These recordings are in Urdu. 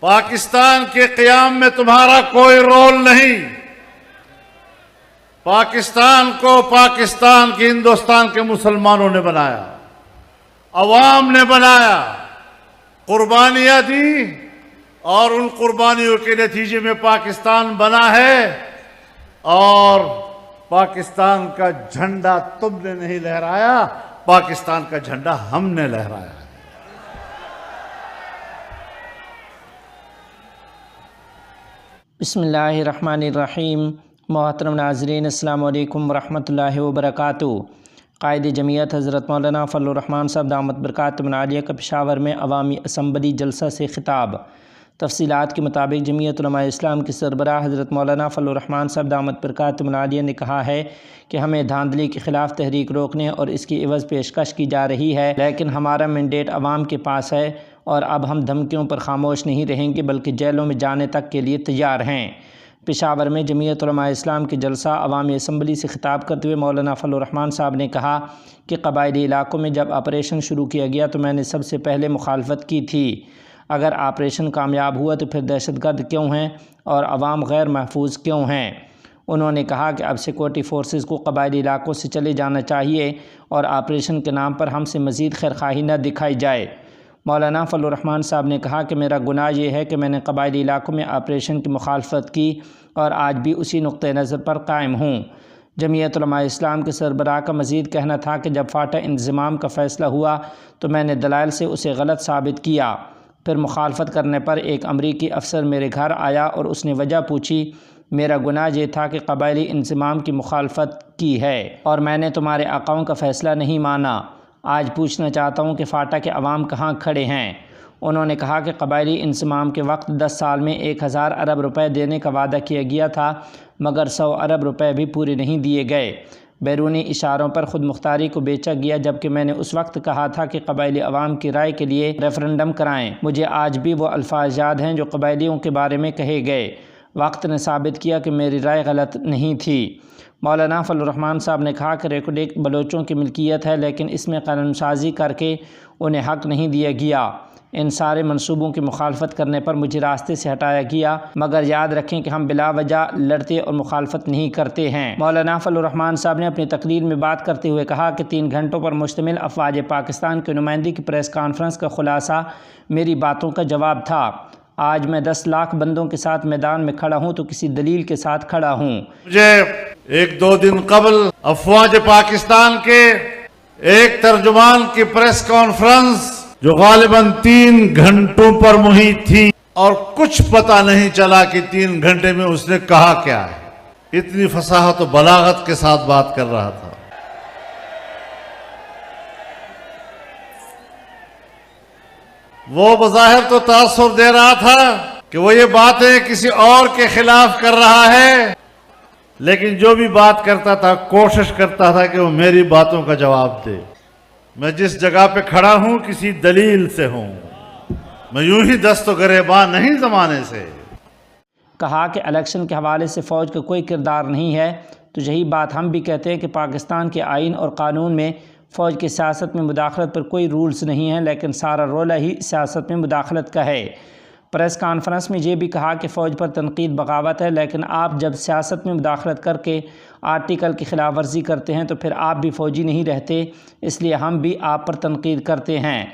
پاکستان کے قیام میں تمہارا کوئی رول نہیں۔ پاکستان کو پاکستان کے ہندوستان کے مسلمانوں نے بنایا، عوام نے بنایا، قربانیاں دی، اور ان قربانیوں کے نتیجے میں پاکستان بنا ہے۔ اور پاکستان کا جھنڈا تم نے نہیں لہرایا، پاکستان کا جھنڈا ہم نے لہرایا ہے۔ بسم اللہ الرحمن الرحیم۔ محترم ناظرین، السلام علیکم ورحمۃ اللہ وبرکاتہ۔ قائد جمعیت حضرت مولانا فضل الرحمان صاحب دامت برکاتہم العالیہ کا پشاور میں عوامی اسمبلی جلسہ سے خطاب۔ تفصیلات کے مطابق جمعیت علماء اسلام کے سربراہ حضرت مولانا فضل الرحمان صاحب دامت برکاتہم العالیہ نے کہا ہے کہ ہمیں دھاندلی کے خلاف تحریک روکنے اور اس کی عوض پیشکش کی جا رہی ہے، لیکن ہمارا مینڈیٹ عوام کے پاس ہے اور اب ہم دھمکیوں پر خاموش نہیں رہیں گے بلکہ جیلوں میں جانے تک کے لیے تیار ہیں۔ پشاور میں جمعیت علماء اسلام کے جلسہ عوامی اسمبلی سے خطاب کرتے ہوئے مولانا فضل الرحمان صاحب نے کہا کہ قبائلی علاقوں میں جب آپریشن شروع کیا گیا تو میں نے سب سے پہلے مخالفت کی تھی۔ اگر آپریشن کامیاب ہوا تو پھر دہشت گرد کیوں ہیں اور عوام غیر محفوظ کیوں ہیں؟ انہوں نے کہا کہ اب سیکورٹی فورسز کو قبائلی علاقوں سے چلے جانا چاہیے اور آپریشن کے نام پر ہم سے مزید خیرخواہی نہ دکھائی جائے۔ مولانا فضل الرحمان صاحب نے کہا کہ میرا گناہ یہ ہے کہ میں نے قبائلی علاقوں میں آپریشن کی مخالفت کی اور آج بھی اسی نقطۂ نظر پر قائم ہوں۔ جمعیت علماء اسلام کے سربراہ کا مزید کہنا تھا کہ جب فاٹا انضمام کا فیصلہ ہوا تو میں نے دلائل سے اسے غلط ثابت کیا۔ پھر مخالفت کرنے پر ایک امریکی افسر میرے گھر آیا اور اس نے وجہ پوچھی۔ میرا گناہ یہ تھا کہ قبائلی انضمام کی مخالفت کی ہے اور میں نے تمہارے آقاؤں کا فیصلہ نہیں مانا۔ آج پوچھنا چاہتا ہوں کہ فاٹا کے عوام کہاں کھڑے ہیں؟ انہوں نے کہا کہ قبائلی انضمام کے وقت 10 سال میں 1000 ارب روپے دینے کا وعدہ کیا گیا تھا، مگر 100 ارب روپے بھی پورے نہیں دیے گئے۔ بیرونی اشاروں پر خود مختاری کو بیچا گیا، جبکہ میں نے اس وقت کہا تھا کہ قبائلی عوام کی رائے کے لیے ریفرنڈم کرائیں۔ مجھے آج بھی وہ الفاظ یاد ہیں جو قبائلیوں کے بارے میں کہے گئے۔ وقت نے ثابت کیا کہ میری رائے غلط نہیں تھی۔ مولانا فضل الرحمان صاحب نے کہا کہ ریکوڈ بلوچوں کی ملکیت ہے، لیکن اس میں قانون سازی کر کے انہیں حق نہیں دیا گیا۔ ان سارے منصوبوں کی مخالفت کرنے پر مجھے راستے سے ہٹایا گیا، مگر یاد رکھیں کہ ہم بلا وجہ لڑتے اور مخالفت نہیں کرتے ہیں۔ مولانا فضل الرحمان صاحب نے اپنی تقریر میں بات کرتے ہوئے کہا کہ 3 گھنٹوں پر مشتمل افواج پاکستان کے نمائندے کی پریس کانفرنس کا خلاصہ میری باتوں کا جواب تھا۔ آج میں 10 لاکھ بندوں کے ساتھ میدان میں کھڑا ہوں تو کسی دلیل کے ساتھ کھڑا ہوں۔ مجھے 1-2 دن قبل افواج پاکستان کے ایک ترجمان کی پریس کانفرنس جو غالباً 3 گھنٹوں پر محیط تھی اور کچھ پتہ نہیں چلا کہ 3 گھنٹے میں اس نے کہا کیا ہے۔ اتنی فصاحت و بلاغت کے ساتھ بات کر رہا تھا۔ وہ بظاہر تو تاثر دے رہا تھا کہ وہ یہ باتیں کسی اور کے خلاف کر رہا ہے، لیکن جو بھی بات کرتا تھا کوشش کرتا تھا کہ وہ میری باتوں کا جواب دے۔ میں جس جگہ پہ کھڑا ہوں کسی دلیل سے ہوں، میں یوں ہی دست و گریباں نہیں زمانے سے۔ کہا کہ الیکشن کے حوالے سے فوج کا کوئی کردار نہیں ہے، تو یہی بات ہم بھی کہتے ہیں کہ پاکستان کے آئین اور قانون میں فوج کی سیاست میں مداخلت پر کوئی رولز نہیں ہیں، لیکن سارا رولہ ہی سیاست میں مداخلت کا ہے۔ پریس کانفرنس میں یہ بھی کہا کہ فوج پر تنقید بغاوت ہے، لیکن آپ جب سیاست میں مداخلت کر کے آرٹیکل کی خلاف ورزی کرتے ہیں تو پھر آپ بھی فوجی نہیں رہتے، اس لیے ہم بھی آپ پر تنقید کرتے ہیں۔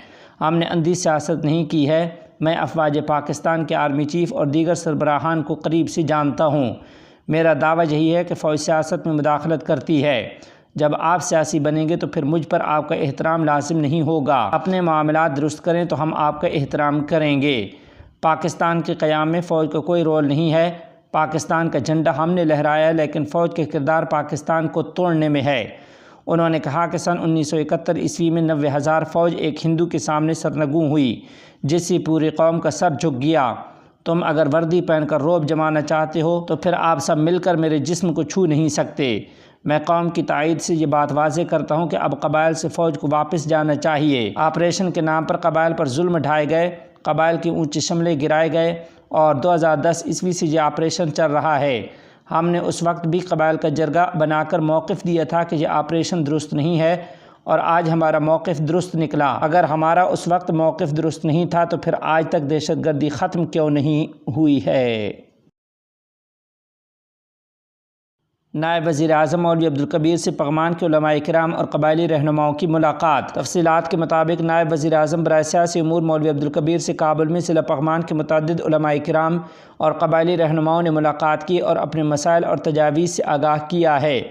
ہم نے اندھی سیاست نہیں کی ہے۔ میں افواج پاکستان کے آرمی چیف اور دیگر سربراہان کو قریب سے جانتا ہوں۔ میرا دعویٰ یہی ہے کہ فوج سیاست میں مداخلت کرتی ہے۔ جب آپ سیاسی بنیں گے تو پھر مجھ پر آپ کا احترام لازم نہیں ہوگا۔ اپنے معاملات درست کریں تو ہم آپ کا احترام کریں گے۔ پاکستان کے قیام میں فوج کا کوئی رول نہیں ہے۔ پاکستان کا جھنڈا ہم نے لہرایا ہے، لیکن فوج کا کردار پاکستان کو توڑنے میں ہے۔ انہوں نے کہا کہ سن 1971 عیسوی میں 90,000 فوج ایک ہندو کے سامنے سرنگوں ہوئی، جس سے پوری قوم کا سر جھک گیا۔ تم اگر وردی پہن کر رعب جمانا چاہتے ہو تو پھر آپ سب مل کر میرے جسم کو چھو نہیں سکتے۔ میں قوم کی تائید سے یہ بات واضح کرتا ہوں کہ اب قبائل سے فوج کو واپس جانا چاہیے۔ آپریشن کے نام پر قبائل پر ظلم ڈھائے گئے، قبائل کے اونچے شملے گرائے گئے اور 2010 عیسوی سے یہ آپریشن چل رہا ہے۔ ہم نے اس وقت بھی قبائل کا جرگہ بنا کر موقف دیا تھا کہ یہ آپریشن درست نہیں ہے اور آج ہمارا موقف درست نکلا۔ اگر ہمارا اس وقت موقف درست نہیں تھا تو پھر آج تک دہشت گردی ختم کیوں نہیں ہوئی ہے؟ نائب وزیر اعظم مولوی عبدالکبیر سے پغمان کے علماء کرام اور قبائلی رہنماؤں کی ملاقات۔ تفصیلات کے مطابق نائب وزیر اعظم برائے سیاسی امور مولوی عبدالکبیر سے کابل میں ضلع پغمان کے متعدد علماء کرام اور قبائلی رہنماؤں نے ملاقات کی اور اپنے مسائل اور تجاویز سے آگاہ کیا ہے۔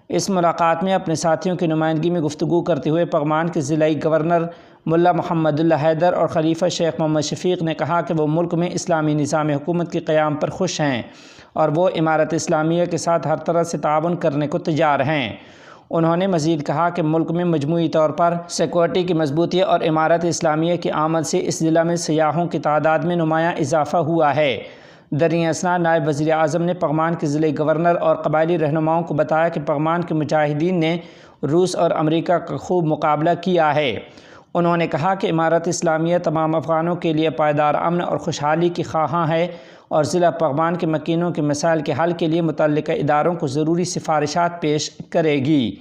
اس ملاقات میں اپنے ساتھیوں کی نمائندگی میں گفتگو کرتے ہوئے پغمان کے ضلعی گورنر ملا محمد اللہ حیدر اور خلیفہ شیخ محمد شفیق نے کہا کہ وہ ملک میں اسلامی نظام حکومت کے قیام پر خوش ہیں اور وہ امارت اسلامیہ کے ساتھ ہر طرح سے تعاون کرنے کو تیار ہیں۔ انہوں نے مزید کہا کہ ملک میں مجموعی طور پر سیکورٹی کی مضبوطی اور امارت اسلامیہ کی آمد سے اس ضلع میں سیاحوں کی تعداد میں نمایاں اضافہ ہوا ہے۔ دریں اثنا نائب وزیر اعظم نے پغمان کے ضلعی گورنر اور قبائلی رہنماؤں کو بتایا کہ پغمان کے مجاہدین نے روس اور امریکہ کا خوب مقابلہ کیا ہے۔ انہوں نے کہا کہ امارت اسلامیہ تمام افغانوں کے لیے پائیدار امن اور خوشحالی کی خواہاں ہے اور ضلع پغمان کے مکینوں کے مسائل کے حل کے لیے متعلقہ اداروں کو ضروری سفارشات پیش کرے گی۔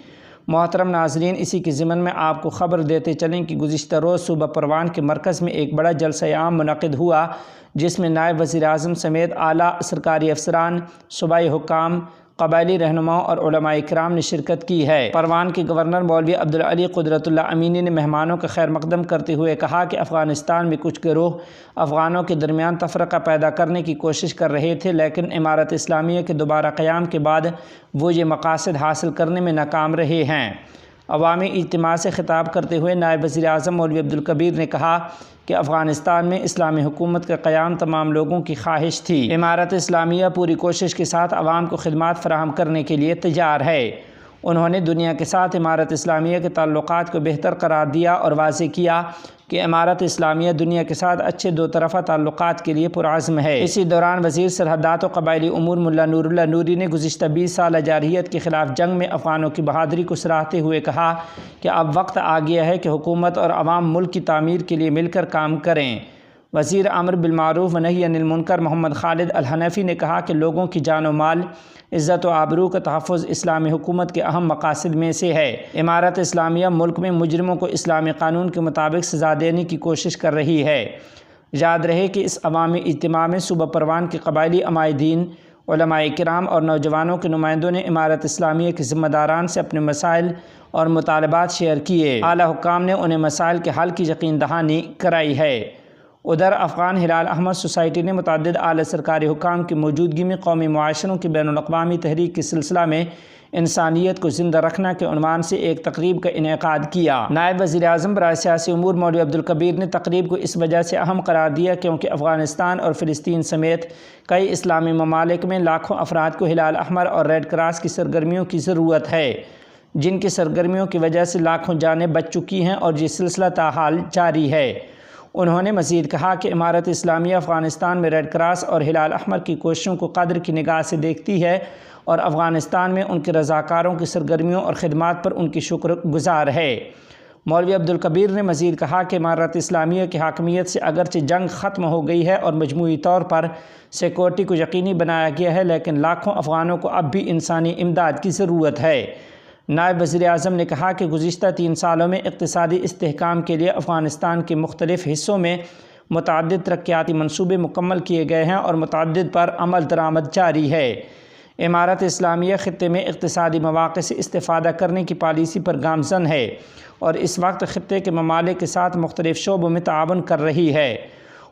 محترم ناظرین، اسی کے ضمن میں آپ کو خبر دیتے چلیں کہ گزشتہ روز صوبہ پروان کے مرکز میں ایک بڑا جلسہ عام منعقد ہوا جس میں نائب وزیر اعظم سمیت اعلیٰ سرکاری افسران، صوبائی حکام، قبائلی رہنماؤں اور علماء کرام نے شرکت کی ہے۔ پروان کے گورنر مولوی عبدالعلی قدرت اللہ امینی نے مہمانوں کا خیر مقدم کرتے ہوئے کہا کہ افغانستان میں کچھ گروہ افغانوں کے درمیان تفرقہ پیدا کرنے کی کوشش کر رہے تھے، لیکن امارت اسلامیہ کے دوبارہ قیام کے بعد وہ یہ مقاصد حاصل کرنے میں ناکام رہے ہیں۔ عوامی اجتماع سے خطاب کرتے ہوئے نائب وزیر اعظم مولوی عبدالکبیر نے کہا کہ افغانستان میں اسلامی حکومت کا قیام تمام لوگوں کی خواہش تھی۔ امارت اسلامیہ پوری کوشش کے ساتھ عوام کو خدمات فراہم کرنے کے لیے تیار ہے۔ انہوں نے دنیا کے ساتھ امارت اسلامیہ کے تعلقات کو بہتر قرار دیا اور واضح کیا کہ امارت اسلامیہ دنیا کے ساتھ اچھے دو طرفہ تعلقات کے لیے پرعزم ہے۔ اسی دوران وزیر سرحدات و قبائلی امور ملا نور اللہ نوری نے گزشتہ 20 سالہ جارحیت کے خلاف جنگ میں افغانوں کی بہادری کو سراہتے ہوئے کہا کہ اب وقت آ گیا ہے کہ حکومت اور عوام ملک کی تعمیر کے لیے مل کر کام کریں۔ وزیر امر بالمعروف و نہی عن المنکر محمد خالد الحنفی نے کہا کہ لوگوں کی جان و مال، عزت و آبرو کا تحفظ اسلامی حکومت کے اہم مقاصد میں سے ہے۔ امارت اسلامیہ ملک میں مجرموں کو اسلامی قانون کے مطابق سزا دینے کی کوشش کر رہی ہے۔ یاد رہے کہ اس عوامی اجتماع میں صوبہ پروان کے قبائلی عمائدین، علماء کرام اور نوجوانوں کے نمائندوں نے امارت اسلامیہ کے ذمہ داران سے اپنے مسائل اور مطالبات شیئر کیے۔ اعلیٰ حکام نے انہیں مسائل کے حل کی یقین دہانی کرائی ہے۔ ادھر افغان ہلال احمر سوسائٹی نے متعدد اعلیٰ سرکاری حکام کی موجودگی میں قومی معاشروں کی بین الاقوامی تحریک کے سلسلہ میں انسانیت کو زندہ رکھنا کے عنوان سے ایک تقریب کا انعقاد کیا۔ نائب وزیر اعظم برائے سیاسی امور مولوی عبدالکبیر نے تقریب کو اس وجہ سے اہم قرار دیا کیونکہ افغانستان اور فلسطین سمیت کئی اسلامی ممالک میں لاکھوں افراد کو ہلال احمر اور ریڈ کراس کی سرگرمیوں کی ضرورت ہے، جن کی سرگرمیوں کی وجہ سے لاکھوں جانیں بچ چکی ہیں اور یہ سلسلہ تاحال جاری ہے۔ انہوں نے مزید کہا کہ امارت اسلامیہ افغانستان میں ریڈ کراس اور ہلال احمر کی کوششوں کو قدر کی نگاہ سے دیکھتی ہے اور افغانستان میں ان کے رضاکاروں کی سرگرمیوں اور خدمات پر ان کی شکر گزار ہے۔ مولوی عبدالکبیر نے مزید کہا کہ امارت اسلامیہ کی حاکمیت سے اگرچہ جنگ ختم ہو گئی ہے اور مجموعی طور پر سیکورٹی کو یقینی بنایا گیا ہے، لیکن لاکھوں افغانوں کو اب بھی انسانی امداد کی ضرورت ہے۔ نائب وزیر اعظم نے کہا کہ گزشتہ 3 سالوں میں اقتصادی استحکام کے لیے افغانستان کے مختلف حصوں میں متعدد ترقیاتی منصوبے مکمل کیے گئے ہیں اور متعدد پر عمل درآمد جاری ہے۔ امارت اسلامیہ خطے میں اقتصادی مواقع سے استفادہ کرنے کی پالیسی پر گامزن ہے اور اس وقت خطے کے ممالک کے ساتھ مختلف شعبوں میں تعاون کر رہی ہے۔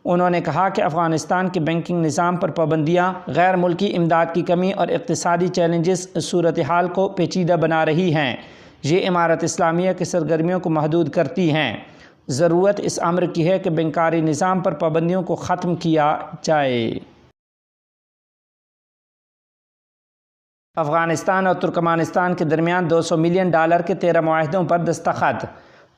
انہوں نے کہا کہ افغانستان کے بینکنگ نظام پر پابندیاں، غیر ملکی امداد کی کمی اور اقتصادی چیلنجز صورتحال کو پیچیدہ بنا رہی ہیں۔ یہ امارت اسلامیہ کی سرگرمیوں کو محدود کرتی ہیں۔ ضرورت اس امر کی ہے کہ بینکاری نظام پر پابندیوں کو ختم کیا جائے۔ افغانستان اور ترکمانستان کے درمیان $200 ملین کے 13 معاہدوں پر دستخط۔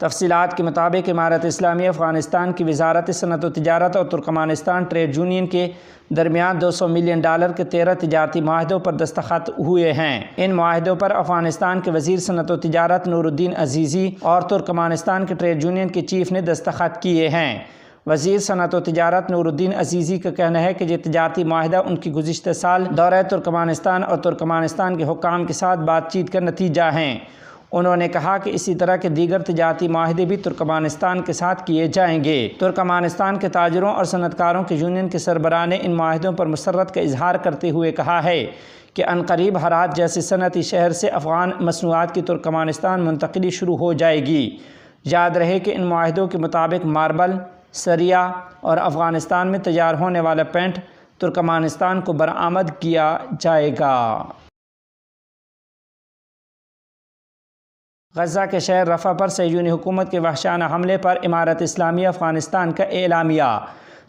تفصیلات کے مطابق امارت اسلامیہ افغانستان کی وزارت صنعت و تجارت اور ترکمانستان ٹریڈ یونین کے درمیان $200 ملین کے 13 تجارتی معاہدوں پر دستخط ہوئے ہیں۔ ان معاہدوں پر افغانستان کے وزیر صنعت و تجارت نور الدین عزیزی اور ترکمانستان کے ٹریڈ یونین کے چیف نے دستخط کیے ہیں۔ وزیر صنعت و تجارت نور الدین عزیزی کا کہنا ہے کہ یہ تجارتی معاہدہ ان کی گزشتہ سال دورہ ترکمانستان اور ترکمانستان کے حکام کے ساتھ بات چیت کا نتیجہ ہیں۔ انہوں نے کہا کہ اسی طرح کے دیگر تجارتی معاہدے بھی ترکمانستان کے ساتھ کیے جائیں گے۔ ترکمانستان کے تاجروں اور صنعتکاروں کے یونین کے سربراہ نے ان معاہدوں پر مسرت کا اظہار کرتے ہوئے کہا ہے کہ عنقریب ہرات جیسے صنعتی شہر سے افغان مصنوعات کی ترکمانستان منتقلی شروع ہو جائے گی۔ یاد رہے کہ ان معاہدوں کے مطابق ماربل، سریا اور افغانستان میں تیار ہونے والا پینٹ ترکمانستان کو برآمد کیا جائے گا۔ غزہ کے شہر رفح پر صہیونی حکومت کے وحشیانہ حملے پر امارت اسلامیہ افغانستان کا اعلامیہ۔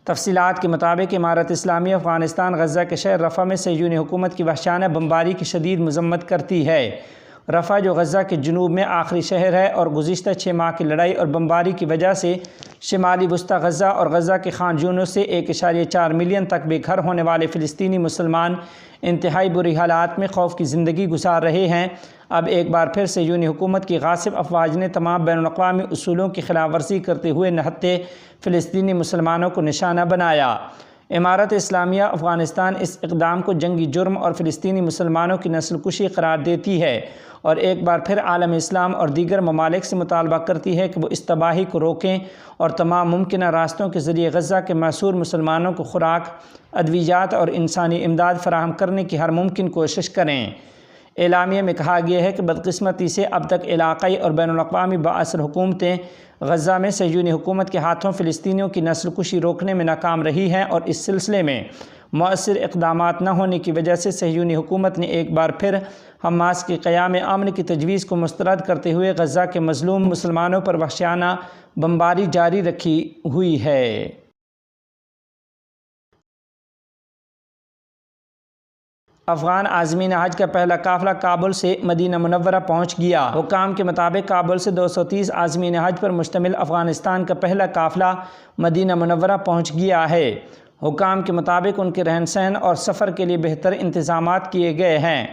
تفصیلات کے مطابق امارت اسلامیہ افغانستان غزہ کے شہر رفح میں صہیونی حکومت کی وحشیانہ بمباری کی شدید مذمت کرتی ہے۔ رفح جو غزہ کے جنوب میں آخری شہر ہے اور گزشتہ 6 ماہ کی لڑائی اور بمباری کی وجہ سے شمالی وسطی غزہ اور غزہ کے خان یونس سے 1.4 ملین تک بے گھر ہونے والے فلسطینی مسلمان انتہائی بری حالات میں خوف کی زندگی گزار رہے ہیں، اب ایک بار پھر صہیونی حکومت کی غاصب افواج نے تمام بین الاقوامی اصولوں کی خلاف ورزی کرتے ہوئے نہتے فلسطینی مسلمانوں کو نشانہ بنایا۔ امارت اسلامیہ افغانستان اس اقدام کو جنگی جرم اور فلسطینی مسلمانوں کی نسل کشی قرار دیتی ہے اور ایک بار پھر عالم اسلام اور دیگر ممالک سے مطالبہ کرتی ہے کہ وہ اس تباہی کو روکیں اور تمام ممکنہ راستوں کے ذریعے غزہ کے محصور مسلمانوں کو خوراک، ادویات اور انسانی امداد فراہم کرنے کی ہر ممکن کوشش کریں۔ اعلامیہ میں کہا گیا ہے کہ بدقسمتی سے اب تک علاقائی اور بین الاقوامی بااثر حکومتیں غزہ میں صہیونی حکومت کے ہاتھوں فلسطینیوں کی نسل کشی روکنے میں ناکام رہی ہیں اور اس سلسلے میں مؤثر اقدامات نہ ہونے کی وجہ سے صہیونی حکومت نے ایک بار پھر حماس کی قیام امن کی تجویز کو مسترد کرتے ہوئے غزہ کے مظلوم مسلمانوں پر وحشیانہ بمباری جاری رکھی ہوئی ہے۔ افغان عازمین حج کا پہلا قافلہ کابل سے مدینہ منورہ پہنچ گیا۔ حکام کے مطابق کابل سے 230 عازمین حج پر مشتمل افغانستان کا پہلا قافلہ مدینہ منورہ پہنچ گیا ہے۔ حکام کے مطابق ان کے رہن سہن اور سفر کے لیے بہتر انتظامات کیے گئے ہیں۔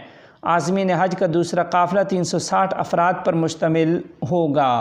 عازمین حج کا دوسرا قافلہ 360 افراد پر مشتمل ہوگا۔